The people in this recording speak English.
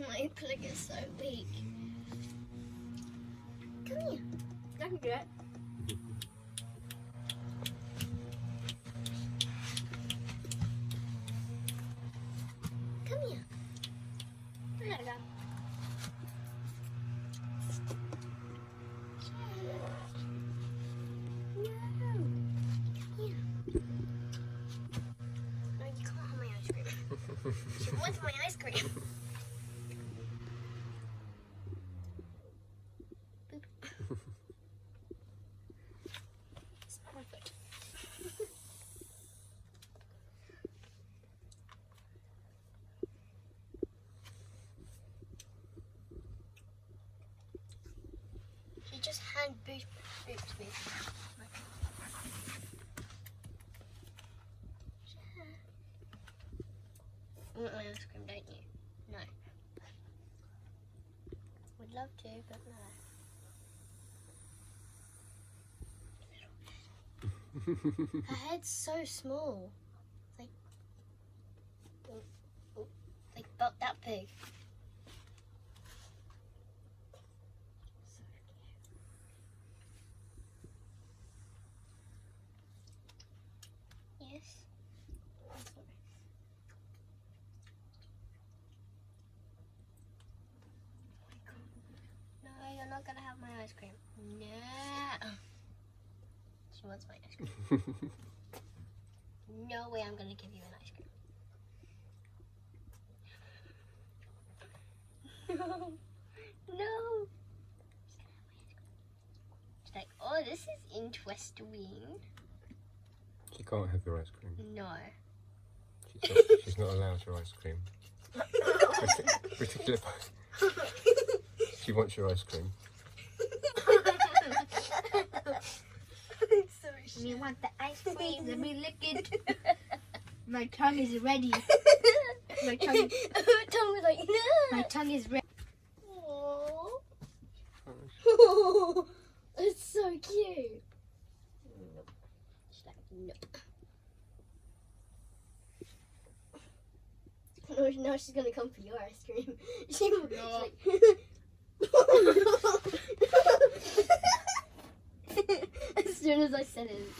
My plug is so big. Come here. I can do it. Come here. There we go. No. Here. No, you can't have my ice cream. She wants my ice cream. It's perfect. She just hand booped me. You want my ice cream, don't you? No. Would love to, but no. Her head's so small. It's like about that big. So cute. Yes. No, you're not gonna have my ice cream. No. She wants my ice cream. No way I'm gonna give you an ice cream. No. No. She's like, oh, this is interesting. She can't have your ice cream. No. She's not allowed your ice cream. Reticulated Python. She wants your ice cream. You want the ice cream? Let me lick it. My tongue is ready. My tongue was like, no. My tongue is ready. Aww. It's so cute. Nope. She's like, nope. No, now she's gonna come for your ice cream. She's like, as soon as I said it.